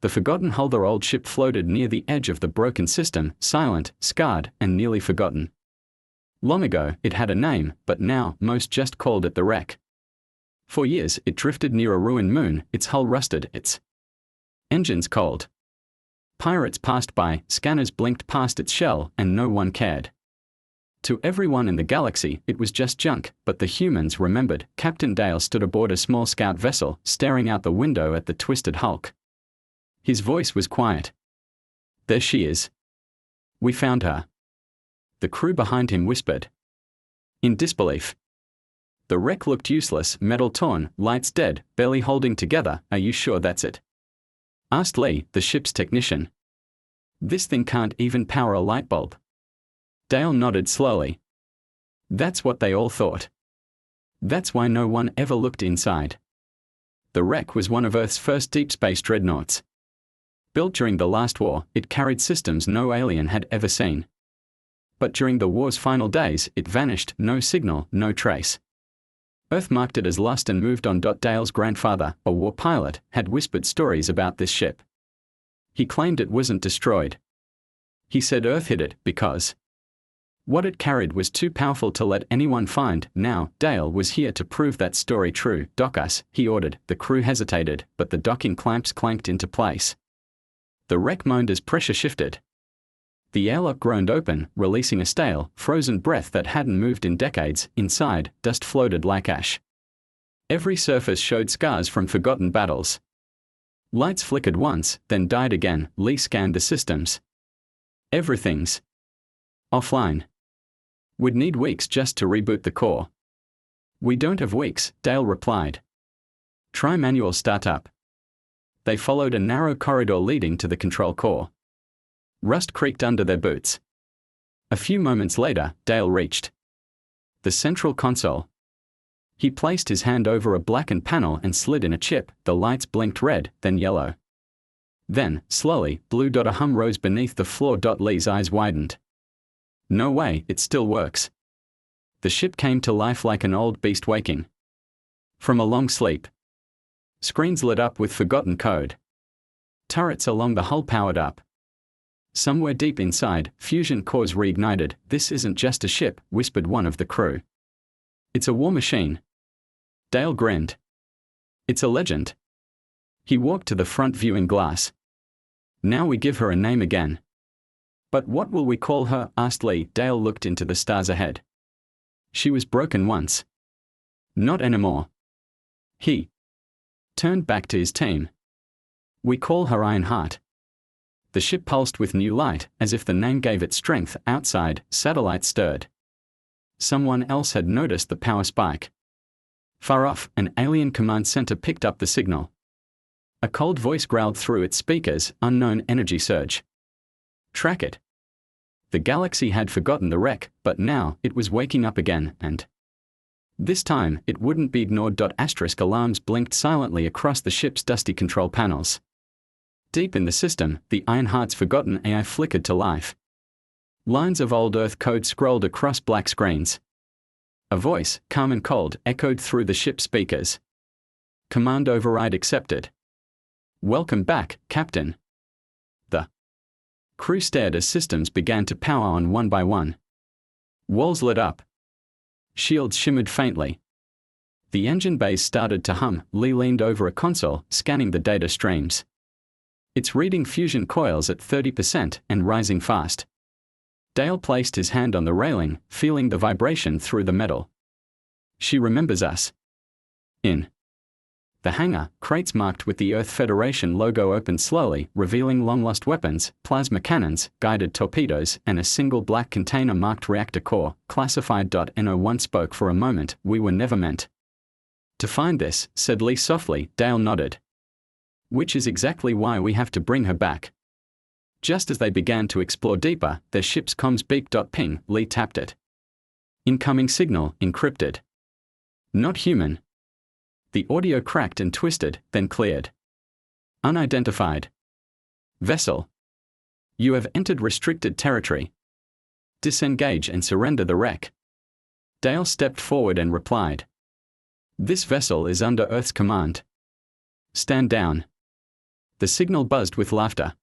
The forgotten hull. Their old ship floated near the edge of the broken system, silent, scarred, and nearly forgotten. Long ago, it had a name, but now, most just called it the wreck. For years, it drifted near a ruined moon, its hull rusted, its engines cold. Pirates passed by, scanners blinked past its shell, and no one cared. To everyone in the galaxy, it was just junk, but the humans remembered. Captain Dale stood aboard a small scout vessel, staring out the window at the twisted hulk. His voice was quiet. "There she is. We found her." The crew behind him whispered, in disbelief. The wreck looked useless, metal torn, lights dead, barely holding together. "Are you sure that's it?" asked Lee, the ship's technician. "This thing can't even power a light bulb." Dale nodded slowly. That's what they all thought. That's why no one ever looked inside. The wreck was one of Earth's first deep space dreadnoughts. Built during the last war, it carried systems no alien had ever seen. But during the war's final days, it vanished, no signal, no trace. Earth marked it as lost and moved on. Dale's grandfather, a war pilot, had whispered stories about this ship. He claimed it wasn't destroyed. He said Earth hid it because what it carried was too powerful to let anyone find. Now, Dale was here to prove that story true. "Dock us," he ordered. The crew hesitated, but the docking clamps clanked into place. The wreck moaned as pressure shifted. The airlock groaned open, releasing a stale, frozen breath that hadn't moved in decades. Inside, dust floated like ash. Every surface showed scars from forgotten battles. Lights flickered once, then died again. Lee scanned the systems. Everything's offline. We'd need weeks just to reboot the core. "We don't have weeks," Dale replied. "Try manual startup." They followed a narrow corridor leading to the control core. Rust creaked under their boots. A few moments later, Dale reached the central console. He placed his hand over a blackened panel and slid in a chip. The lights blinked red, then yellow. Then, slowly, blue. A hum rose beneath the floor. Lee's eyes widened. "No way, it still works." The ship came to life like an old beast waking from a long sleep. Screens lit up with forgotten code. Turrets along the hull powered up. Somewhere deep inside, fusion cores reignited. "This isn't just a ship," whispered one of the crew. "It's a war machine." Dale grinned. "It's a legend." He walked to the front viewing glass. "Now we give her a name again." "But what will we call her?" asked Lee. Dale looked into the stars ahead. "She was broken once. Not anymore." He turned back to his team. "We call her Ironheart." The ship pulsed with new light, as if the name gave it strength. Outside, satellites stirred. Someone else had noticed the power spike. Far off, an alien command center picked up the signal. A cold voice growled through its speakers, "Unknown energy surge. Track it." The galaxy had forgotten the wreck, but now, it was waking up again, and this time, it wouldn't be ignored. Asterisk alarms blinked silently across the ship's dusty control panels. Deep in the system, the Ironheart's forgotten AI flickered to life. Lines of old Earth code scrolled across black screens. A voice, calm and cold, echoed through the ship's speakers. "Command override accepted. Welcome back, Captain." The crew stared as systems began to power on one by one. Walls lit up. Shields shimmered faintly. The engine bays started to hum. Lee leaned over a console, scanning the data streams. It's reading fusion coils at 30% and rising fast. Dale placed his hand on the railing, feeling the vibration through the metal. "She remembers us." In the hangar, crates marked with the Earth Federation logo opened slowly, revealing long-lost weapons, plasma cannons, guided torpedoes, and a single black container marked reactor core, classified. No one spoke for a moment. "We were never meant to find this," said Lee softly. Dale nodded. "Which is exactly why we have to bring her back." Just as they began to explore deeper, their ship's comms beeped. Ping, Lee tapped it. "Incoming signal, encrypted. Not human." The audio cracked and twisted, then cleared. "Unidentified vessel. You have entered restricted territory. Disengage and surrender the wreck." Dale stepped forward and replied. "This vessel is under Earth's command. Stand down." The signal buzzed with laughter.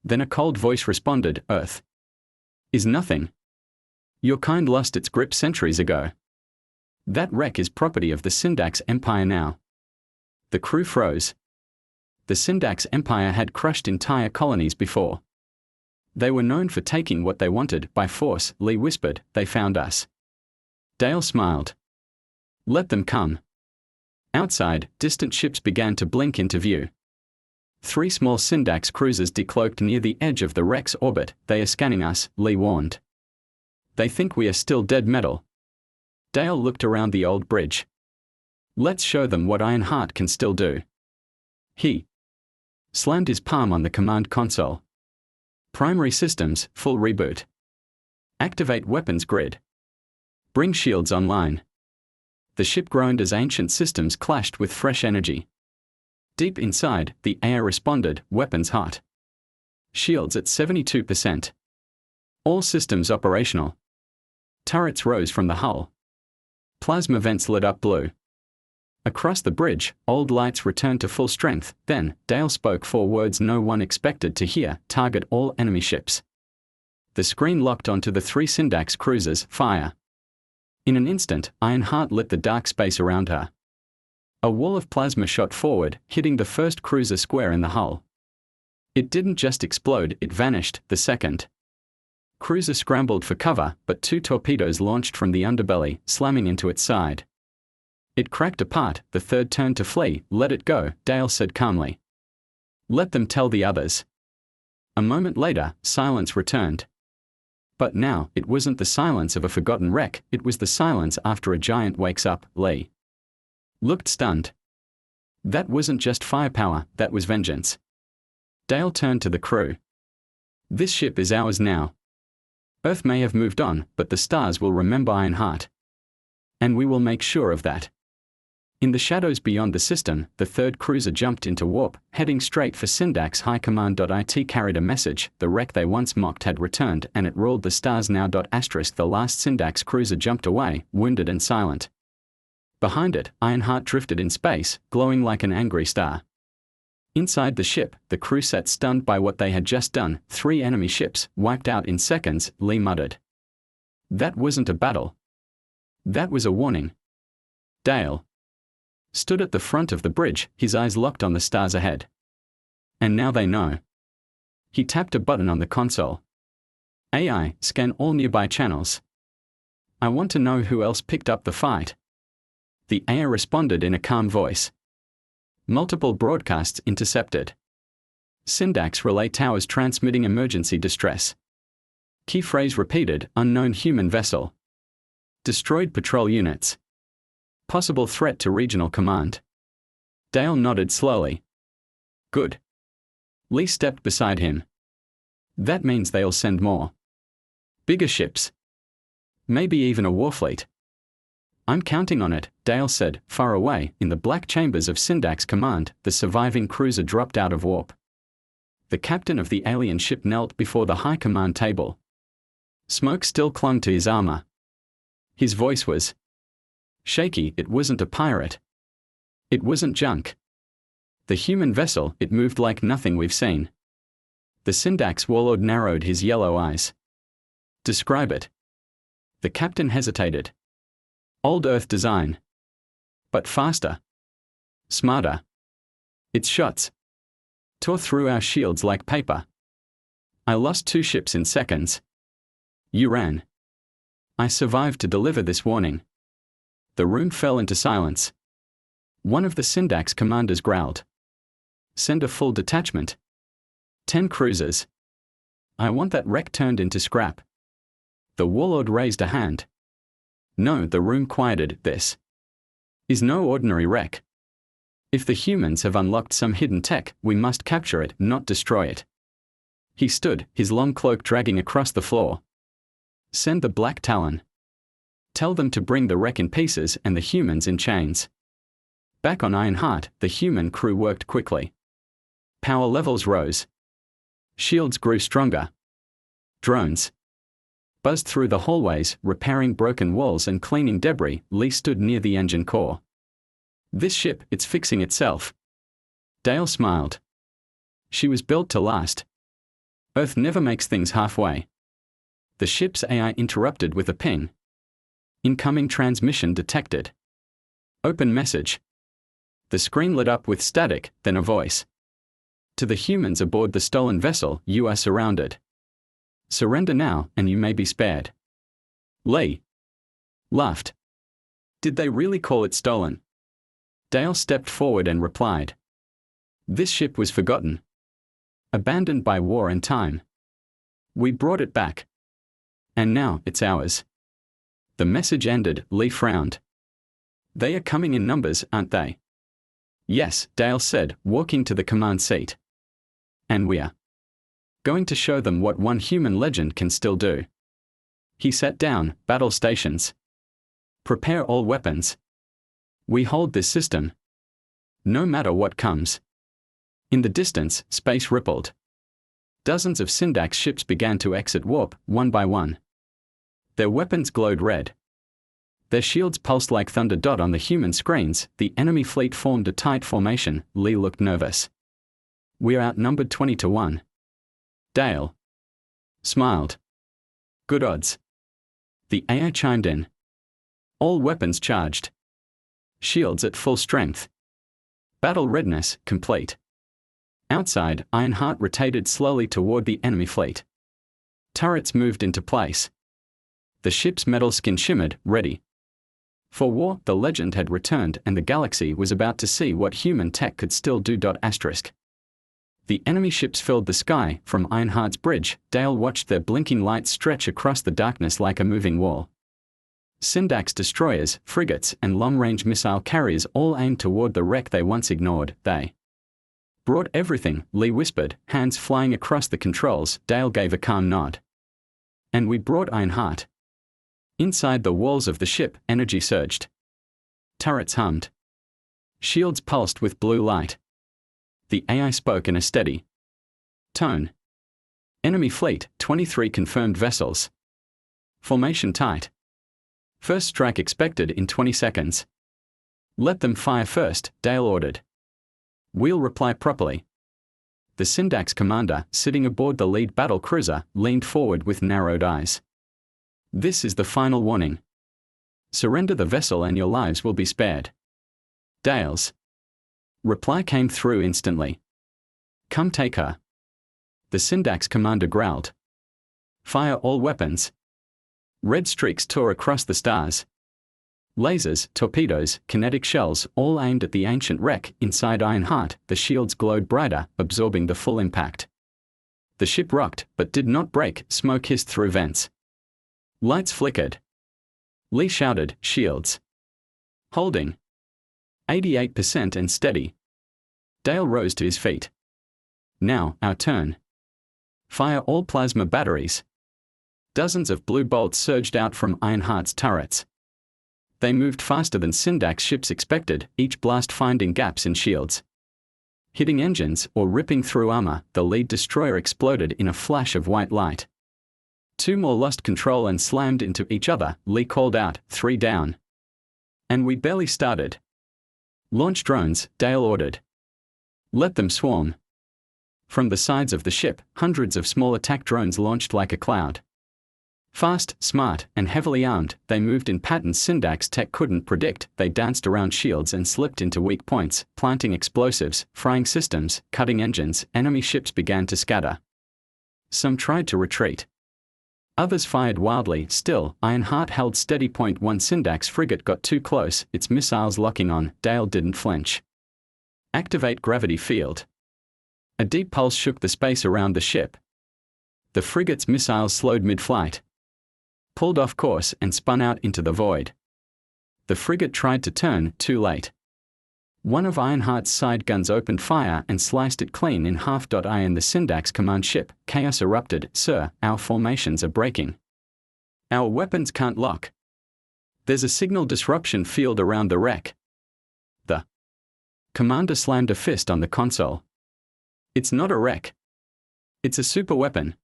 Then a cold voice responded, Earth is nothing. Your kind lost its grip centuries ago. That wreck is property of the Syndax Empire now. The crew froze. The Syndax Empire had crushed entire colonies before. They were known for taking what they wanted by force, Lee whispered. They found us. Dale smiled. Let them come. Outside, distant ships began to blink into view. 3 small Syndax cruisers decloaked near the edge of the wreck's orbit. They are scanning us, Lee warned. They think we are still dead metal. Dale looked around the old bridge. Let's show them what Ironheart can still do. He slammed his palm on the command console. Primary systems, full reboot. Activate weapons grid. Bring shields online. The ship groaned as ancient systems clashed with fresh energy. Deep inside, the AI responded, weapons hot. Shields at 72%. All systems operational. Turrets rose from the hull. Plasma vents lit up blue. Across the bridge, old lights returned to full strength. Then, Dale spoke 4 words no one expected to hear, target all enemy ships. The screen locked onto the 3 Syndax cruisers, fire. In an instant, Ironheart lit the dark space around her. A wall of plasma shot forward, hitting the first cruiser square in the hull. It didn't just explode, it vanished. The second cruiser scrambled for cover, but 2 torpedoes launched from the underbelly, slamming into its side. It cracked apart. The third turned to flee. Let it go, Dale said calmly. Let them tell the others. A moment later, silence returned. But now, it wasn't the silence of a forgotten wreck, it was the silence after a giant wakes up. Lee looked stunned. That wasn't just firepower, that was vengeance. Dale turned to the crew. This ship is ours now. Earth may have moved on, but the stars will remember Ironheart. And we will make sure of that. In the shadows beyond the system, the third cruiser jumped into warp, heading straight for Syndax High Command. It carried a message. The wreck they once mocked had returned, and it ruled the stars now. The last Syndax cruiser jumped away, wounded and silent. Behind it, Ironheart drifted in space, glowing like an angry star. Inside the ship, the crew sat stunned by what they had just done. 3 enemy ships, wiped out in seconds, Lee muttered. That wasn't a battle. That was a warning. Dale stood at the front of the bridge, his eyes locked on the stars ahead. And now they know. He tapped a button on the console. AI, scan all nearby channels. I want to know who else picked up the fight. The AI responded in a calm voice. Multiple broadcasts intercepted. Syndax relay towers transmitting emergency distress. Key phrase repeated, unknown human vessel. Destroyed patrol units. Possible threat to regional command. Dale nodded slowly. Good. Lee stepped beside him. That means they'll send more. Bigger ships. Maybe even a warfleet. I'm counting on it, Dale said. Far away, in the black chambers of Syndax Command, the surviving cruiser dropped out of warp. The captain of the alien ship knelt before the high command table. Smoke still clung to his armor. His voice was shaky. It wasn't a pirate. It wasn't junk. The human vessel, it moved like nothing we've seen. The Syndax warlord narrowed his yellow eyes. Describe it. The captain hesitated. Old Earth design. But faster. Smarter. Its shots tore through our shields like paper. I lost 2 ships in seconds. You ran. I survived to deliver this warning. The room fell into silence. One of the Syndax commanders growled. Send a full detachment. 10 cruisers. I want that wreck turned into scrap. The warlord raised a hand. No, the room quieted. This is no ordinary wreck. If the humans have unlocked some hidden tech, we must capture it, not destroy it. He stood, his long cloak dragging across the floor. Send the Black Talon. Tell them to bring the wreck in pieces and the humans in chains. Back on Ironheart, the human crew worked quickly. Power levels rose. Shields grew stronger. Drones buzzed through the hallways, repairing broken walls and cleaning debris. Lee stood near the engine core. This ship, it's fixing itself. Dale smiled. She was built to last. Earth never makes things halfway. The ship's AI interrupted with a ping. Incoming transmission detected. Open message. The screen lit up with static, then a voice. To the humans aboard the stolen vessel, you are surrounded. Surrender now, and you may be spared. Lee laughed. Did they really call it stolen? Dale stepped forward and replied. This ship was forgotten. Abandoned by war and time. We brought it back. And now, it's ours. The message ended. Lee frowned. They are coming in numbers, aren't they? Yes, Dale said, walking to the command seat. And we are going to show them what one human legend can still do. He sat down. Battle stations. Prepare all weapons. We hold this system. No matter what comes. In the distance, space rippled. Dozens of Syndax ships began to exit warp, one by one. Their weapons glowed red. Their shields pulsed like thunder. On the human screens, the enemy fleet formed a tight formation. Lee looked nervous. We're outnumbered 20-1. Dale smiled. Good odds. The AI chimed in. All weapons charged. Shields at full strength. Battle readiness complete. Outside, Ironheart rotated slowly toward the enemy fleet. Turrets moved into place. The ship's metal skin shimmered, ready. For war, the legend had returned and the galaxy was about to see what human tech could still do. The enemy ships filled the sky. From Ironheart's bridge, Dale watched their blinking lights stretch across the darkness like a moving wall. Syndax destroyers, frigates, and long-range missile carriers all aimed toward the wreck they once ignored. They brought everything, Lee whispered, hands flying across the controls. Dale gave a calm nod. And we brought Ironheart. Inside the walls of the ship, energy surged. Turrets hummed. Shields pulsed with blue light. The AI spoke in a steady tone. Enemy fleet, 23 confirmed vessels. Formation tight. First strike expected in 20 seconds. Let them fire first, Dale ordered. We'll reply properly. The Syndax commander, sitting aboard the lead battle cruiser, leaned forward with narrowed eyes. This is the final warning. Surrender the vessel and your lives will be spared. Dale's reply came through instantly. Come take her. The Syndax commander growled. Fire all weapons. Red streaks tore across the stars. Lasers, torpedoes, kinetic shells, all aimed at the ancient wreck. Inside Ironheart, the shields glowed brighter, absorbing the full impact. The ship rocked, but did not break. Smoke hissed through vents. Lights flickered. Lee shouted, shields. Holding. 88% and steady. Dale rose to his feet. Now, our turn. Fire all plasma batteries. Dozens of blue bolts surged out from Ironheart's turrets. They moved faster than Syndax ships expected, each blast finding gaps in shields. Hitting engines or ripping through armor, the lead destroyer exploded in a flash of white light. Two more lost control and slammed into each other. Lee called out, 3 down. And we barely started. Launch drones, Dale ordered. Let them swarm. From the sides of the ship, hundreds of small attack drones launched like a cloud. Fast, smart, and heavily armed, they moved in patterns Syndax tech couldn't predict. They danced around shields and slipped into weak points, planting explosives, frying systems, cutting engines. Enemy ships began to scatter. Some tried to retreat. Others fired wildly. Still, Ironheart held steady. One Syndax frigate got too close, its missiles locking on. Dale didn't flinch. Activate gravity field. A deep pulse shook the space around the ship. The frigate's missiles slowed mid-flight, pulled off course and spun out into the void. The frigate tried to turn, too late. One of Ironheart's side guns opened fire and sliced it clean in half. I and the Syndax command ship, chaos erupted. Sir, our formations are breaking. Our weapons can't lock. There's a signal disruption field around the wreck. The commander slammed a fist on the console. It's not a wreck. It's a super weapon.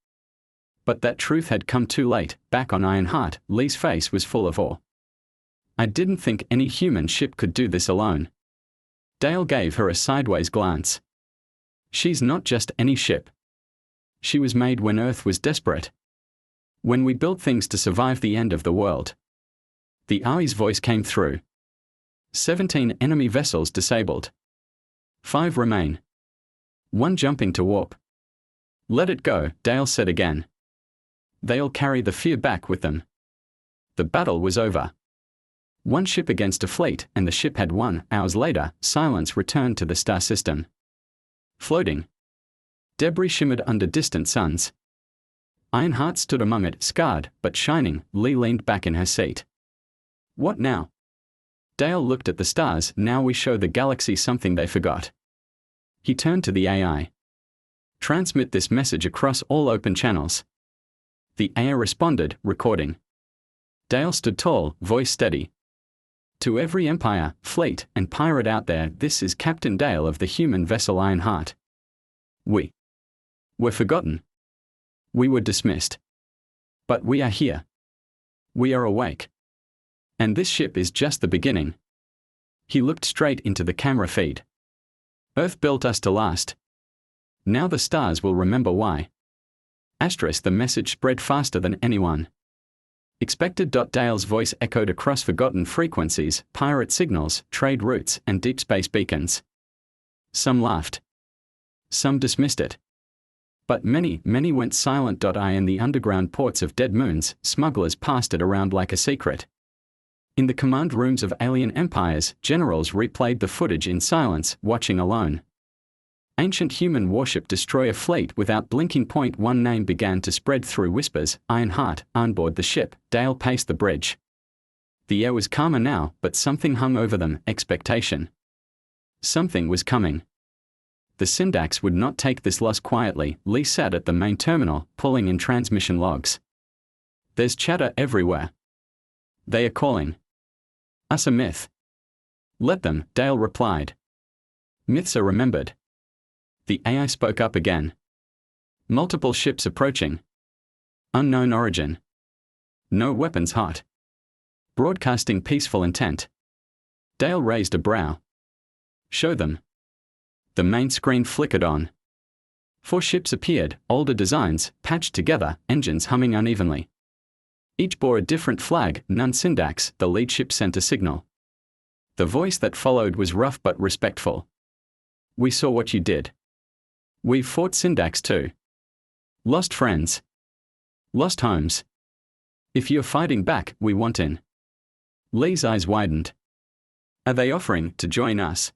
But that truth had come too late. Back on Ironheart, Lee's face was full of awe. I didn't think any human ship could do this alone. Dale gave her a sideways glance. She's not just any ship. She was made when Earth was desperate. When we built things to survive the end of the world. The AI's voice came through. 17 enemy vessels disabled. 5 remain. 1 jumping to warp. Let it go, Dale said again. They'll carry the fear back with them. The battle was over. 1 ship against a fleet, and the ship had won. Hours later, silence returned to the star system. Floating. Debris shimmered under distant suns. Ironheart stood among it, scarred, but shining. Lee leaned back in her seat. What now? Dale looked at the stars. Now we show the galaxy something they forgot. He turned to the AI. Transmit this message across all open channels. The AI responded, recording. Dale stood tall, voice steady. To every empire, fleet, and pirate out there, this is Captain Dale of the human vessel Ironheart. We were forgotten. We were dismissed. But we are here. We are awake. And this ship is just the beginning. He looked straight into the camera feed. Earth built us to last. Now the stars will remember why. The message spread faster than anyone expected. Dale's voice echoed across forgotten frequencies, pirate signals, trade routes, and deep space beacons. Some laughed. Some dismissed it. But many went silent. In the underground ports of dead moons, smugglers passed it around like a secret. In the command rooms of alien empires, generals replayed the footage in silence, watching alone. Ancient human warship destroyer fleet without blinking. Point 1 name began to spread through whispers. Ironheart, on board the ship. Dale paced the bridge. The air was calmer now, but something hung over them, expectation. Something was coming. The Syndax would not take this loss quietly. Lee sat at the main terminal, pulling in transmission logs. There's chatter everywhere. They are calling us a myth. Let them, Dale replied. Myths are remembered. The AI spoke up again. Multiple ships approaching. Unknown origin. No weapons hot. Broadcasting peaceful intent. Dale raised a brow. Show them. The main screen flickered on. 4 ships appeared, older designs, patched together, engines humming unevenly. Each bore a different flag, none Syndax. The lead ship sent a signal. The voice that followed was rough but respectful. We saw what you did. We've fought Syndax too. Lost friends. Lost homes. If you're fighting back, we want in. Lee's eyes widened. Are they offering to join us?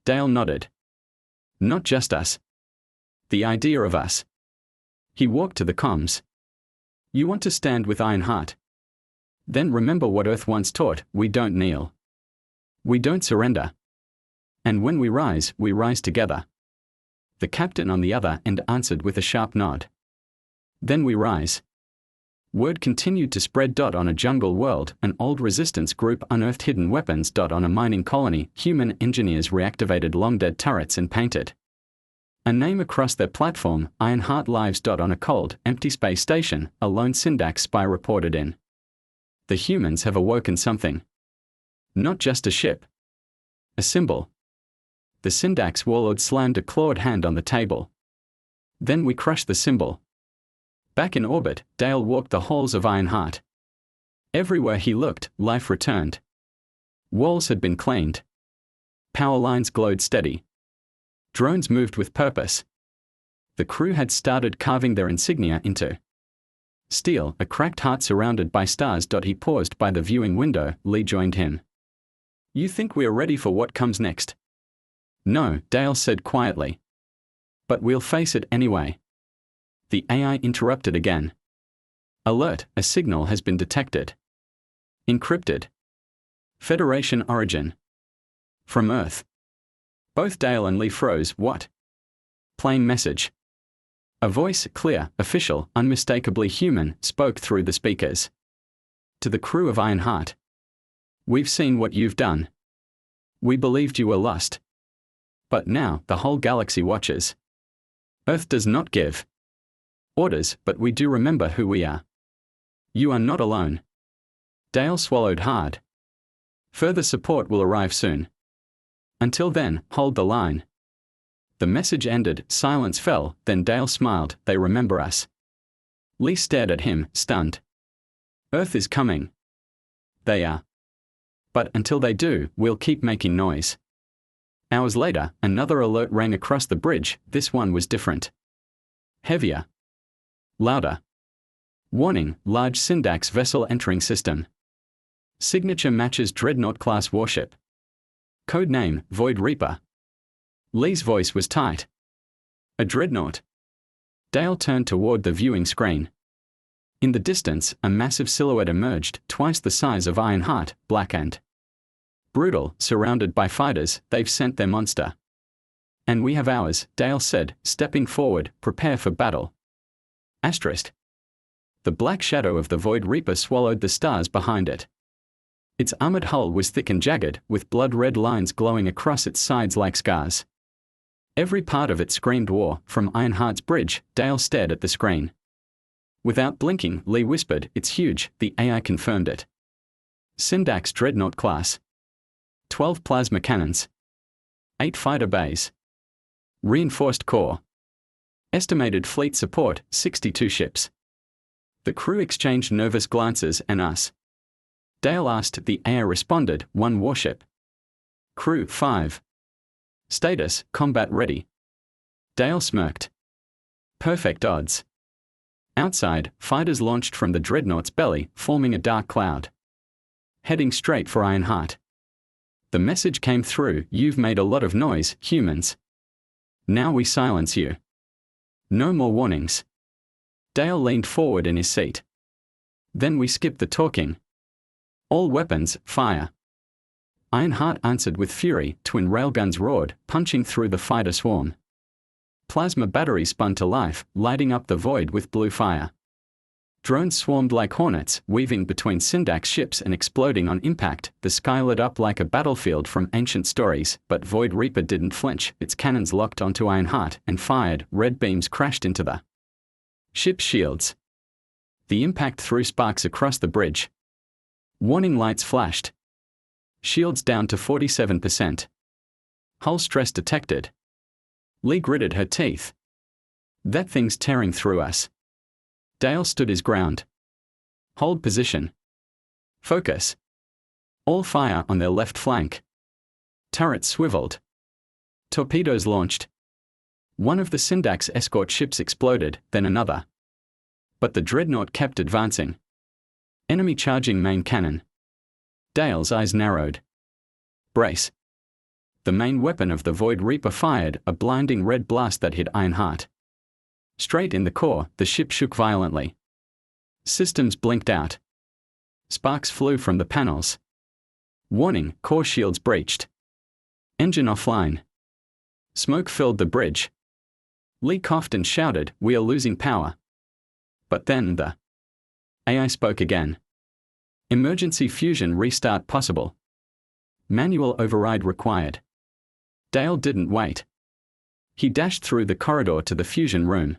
Dale nodded. Not just us. The idea of us. He walked to the comms. You want to stand with Ironheart? Then remember what Earth once taught, we don't kneel. We don't surrender. And when we rise together. The captain on the other end answered with a sharp nod. Then we rise. Word continued to spread. On a jungle world, an old resistance group unearthed hidden weapons. On a mining colony, human engineers reactivated long-dead turrets and painted a name across their platform, Ironheart lives. On a cold, empty space station, a lone Syndax spy reported in. The humans have awoken something. Not just a ship. A symbol. The Syndax warlord slammed a clawed hand on the table. Then we crushed the symbol. Back in orbit, Dale walked the halls of Ironheart. Everywhere he looked, life returned. Walls had been cleaned. Power lines glowed steady. Drones moved with purpose. The crew had started carving their insignia into steel, a cracked heart surrounded by stars. He paused by the viewing window. Lee joined him. You think we are ready for what comes next? No, Dale said quietly. But we'll face it anyway. The AI interrupted again. Alert, a signal has been detected. Encrypted. Federation origin. From Earth. Both Dale and Lee froze. What? Plain message. A voice, clear, official, unmistakably human, spoke through the speakers. To the crew of Ironheart. We've seen what you've done. We believed you were lost. But now, the whole galaxy watches. Earth does not give orders, but we do remember who we are. You are not alone. Dale swallowed hard. Further support will arrive soon. Until then, hold the line. The message ended, silence fell, then Dale smiled, they remember us. Lee stared at him, stunned. Earth is coming. They are. But until they do, we'll keep making noise. Hours later, another alert rang across the bridge, this one was different. Heavier. Louder. Warning, large Syndax vessel entering system. Signature matches Dreadnought-class warship. Code name, Void Reaper. Lee's voice was tight. A dreadnought. Dale turned toward the viewing screen. In the distance, a massive silhouette emerged, twice the size of Ironheart, black and brutal, surrounded by fighters. They've sent their monster. And we have ours, Dale said, stepping forward, prepare for battle. Asterisk. The black shadow of the Void Reaper swallowed the stars behind it. Its armored hull was thick and jagged, with blood-red lines glowing across its sides like scars. Every part of it screamed war. From Ironheart's bridge, Dale stared at the screen. Without blinking, Lee whispered, it's huge, the AI confirmed it. Syndax Dreadnought class. 12 plasma cannons. 8 fighter bays. Reinforced core. Estimated fleet support, 62 ships. The crew exchanged nervous glances and us. Dale asked, the AI responded, 1 warship. Crew, 5. Status, combat ready. Dale smirked. Perfect odds. Outside, fighters launched from the dreadnought's belly, forming a dark cloud. Heading straight for Ironheart. The message came through, you've made a lot of noise, humans. Now we silence you. No more warnings. Dale leaned forward in his seat. Then we skip the talking. All weapons, fire. Ironheart answered with fury, twin railguns roared, punching through the fighter swarm. Plasma batteries spun to life, lighting up the void with blue fire. Drones swarmed like hornets, weaving between Syndax ships and exploding on impact. The sky lit up like a battlefield from ancient stories, but Void Reaper didn't flinch. Its cannons locked onto Ironheart and fired. Red beams crashed into the ship's shields. The impact threw sparks across the bridge. Warning lights flashed. Shields down to 47%. Hull stress detected. Lee gritted her teeth. That thing's tearing through us. Dale stood his ground. Hold position. Focus. All fire on their left flank. Turrets swiveled. Torpedoes launched. One of the Syndax escort ships exploded, then another. But the dreadnought kept advancing. Enemy charging main cannon. Dale's eyes narrowed. Brace. The main weapon of the Void Reaper fired, a blinding red blast that hit Ironheart. Straight in the core, the ship shook violently. Systems blinked out. Sparks flew from the panels. Warning, core shields breached. Engine offline. Smoke filled the bridge. Lee coughed and shouted, we are losing power. But then the AI spoke again. Emergency fusion restart possible. Manual override required. Dale didn't wait. He dashed through the corridor to the fusion room.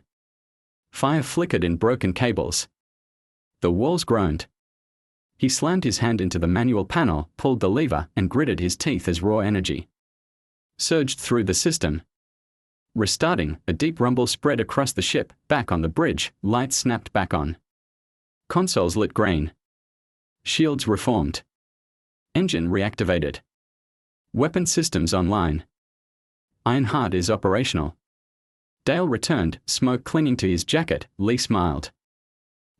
Fire flickered in broken cables. The walls groaned. He slammed his hand into the manual panel, pulled the lever, and gritted his teeth as raw energy surged through the system. Restarting, a deep rumble spread across the ship. Back on the bridge, lights snapped back on. Consoles lit green. Shields reformed. Engine reactivated. Weapon systems online. Ironheart is operational. Dale returned, smoke clinging to his jacket. Lee smiled.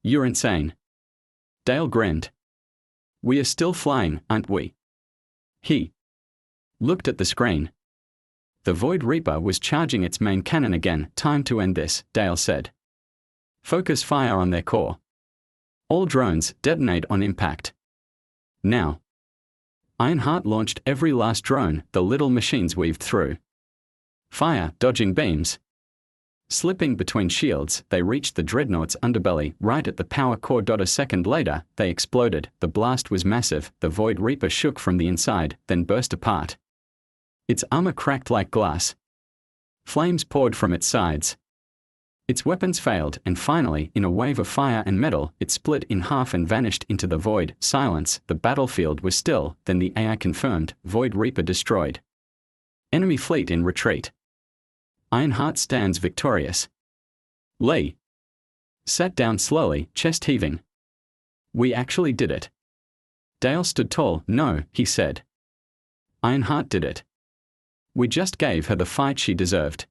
You're insane. Dale grinned. We are still flying, aren't we? He looked at the screen. The Void Reaper was charging its main cannon again. Time to end this, Dale said. Focus fire on their core. All drones detonate on impact. Now. Ironheart launched every last drone the little machines weaved through. Fire, dodging beams. Slipping between shields, they reached the dreadnought's underbelly, right at the power core. A second later, they exploded. The blast was massive. The Void Reaper shook from the inside, then burst apart. Its armor cracked like glass. Flames poured from its sides. Its weapons failed, and finally, in a wave of fire and metal, it split in half and vanished into the void. Silence. The battlefield was still. Then the AI confirmed, Void Reaper destroyed. Enemy fleet in retreat. Ironheart stands victorious. Lee sat down slowly, chest heaving. We actually did it. Dale stood tall. No, he said. Ironheart did it. We just gave her the fight she deserved.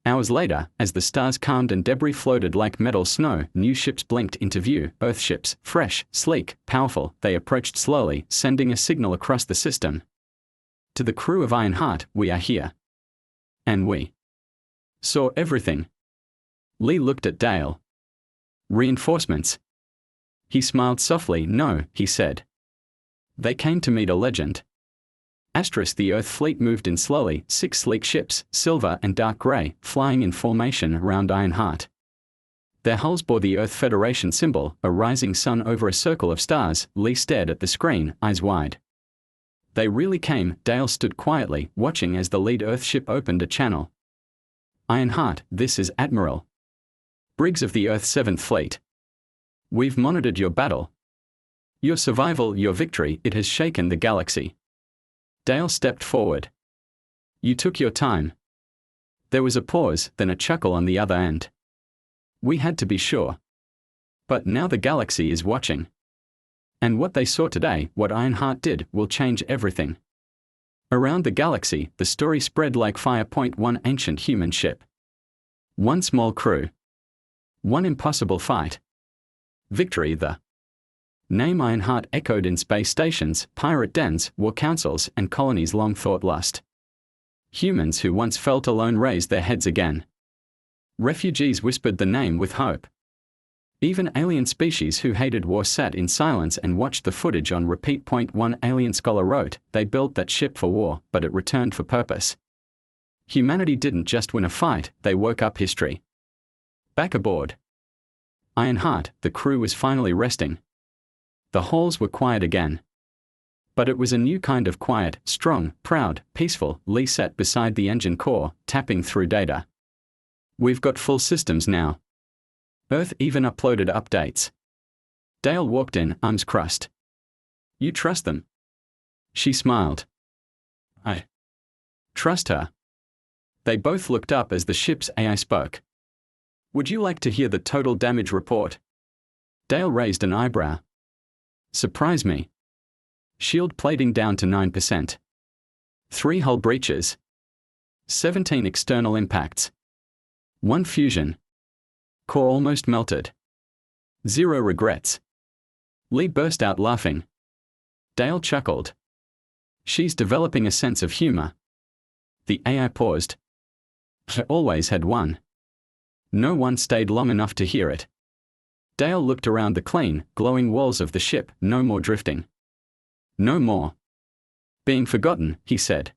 Hours later, as the stars calmed and debris floated like metal snow, new ships blinked into view, Earthships, fresh, sleek, powerful. They approached slowly, sending a signal across the system. To the crew of Ironheart, we are here. And we saw everything. Lee looked at Dale. Reinforcements. He smiled softly. No, he said. They came to meet a legend. The Earth fleet moved in slowly, 6 sleek ships, silver and dark grey, flying in formation around Ironheart. Their hulls bore the Earth Federation symbol, a rising sun over a circle of stars. Lee stared at the screen, eyes wide. They really came. Dale stood quietly, watching as the lead Earthship opened a channel. Ironheart, this is Admiral Briggs of the Earth 7th Fleet. We've monitored your battle. Your survival, your victory, it has shaken the galaxy. Dale stepped forward. You took your time. There was a pause, then a chuckle on the other end. We had to be sure. But now the galaxy is watching. And what they saw today, what Ironheart did, will change everything. Around the galaxy, the story spread like fire. One ancient human ship. One small crew. One impossible fight. Victory. The name Ironheart echoed in space stations, pirate dens, war councils, and colonies long thought lost. Humans who once felt alone raised their heads again. Refugees whispered the name with hope. Even alien species who hated war sat in silence and watched the footage on repeat. One alien scholar wrote, they built that ship for war, but it returned for purpose. Humanity didn't just win a fight, they woke up history. Back aboard Ironheart, the crew was finally resting. The halls were quiet again. But it was a new kind of quiet, strong, proud, peaceful. Lee sat beside the engine core, tapping through data. We've got full systems now. Earth even uploaded updates. Dale walked in, arms crossed. You trust them? She smiled. I trust her. They both looked up as the ship's AI spoke. Would you like to hear the total damage report? Dale raised an eyebrow. Surprise me. Shield plating down to 9%. 3 hull breaches. 17 external impacts. 1 fusion. Core almost melted. 0 regrets. Lee burst out laughing. Dale chuckled. She's developing a sense of humor. The AI paused. I always had one. No one stayed long enough to hear it. Dale looked around the clean, glowing walls of the ship. No more drifting. No more being forgotten, he said.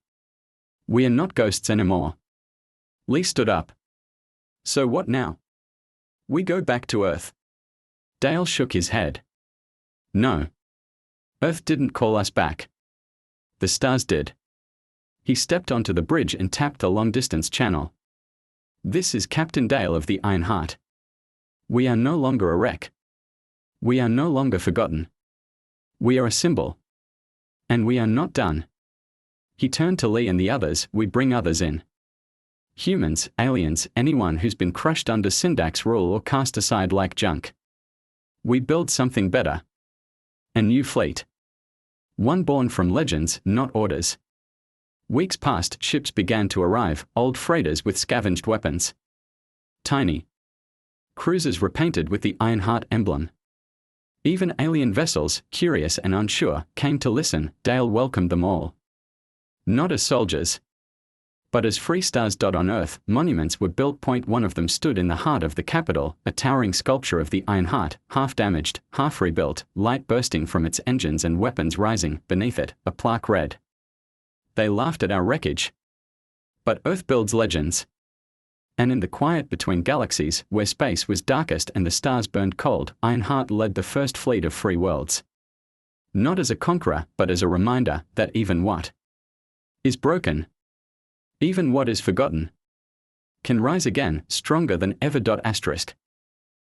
We are not ghosts anymore. Lee stood up. So what now? We go back to Earth. Dale shook his head. No. Earth didn't call us back. The stars did. He stepped onto the bridge and tapped the long-distance channel. This is Captain Dale of the Ironheart. We are no longer a wreck. We are no longer forgotten. We are a symbol. And we are not done. He turned to Lee and the others. We bring others in. Humans, aliens, anyone who's been crushed under Syndac's rule or cast aside like junk. We build something better. A new fleet. One born from legends, not orders. Weeks passed, ships began to arrive, old freighters with scavenged weapons. Tiny cruisers repainted with the Ironheart emblem. Even alien vessels, curious and unsure, came to listen. Dale welcomed them all. Not as soldiers, but as free stars. On Earth, monuments were built. One of them stood in the heart of the capital, a towering sculpture of the Ironheart, half damaged, half rebuilt, light bursting from its engines and weapons rising. Beneath it, a plaque read, "They laughed at our wreckage. But Earth builds legends." And in the quiet between galaxies, where space was darkest and the stars burned cold, Ironheart led the first fleet of free worlds. Not as a conqueror, but as a reminder that even what is broken, even what is forgotten, can rise again, stronger than ever.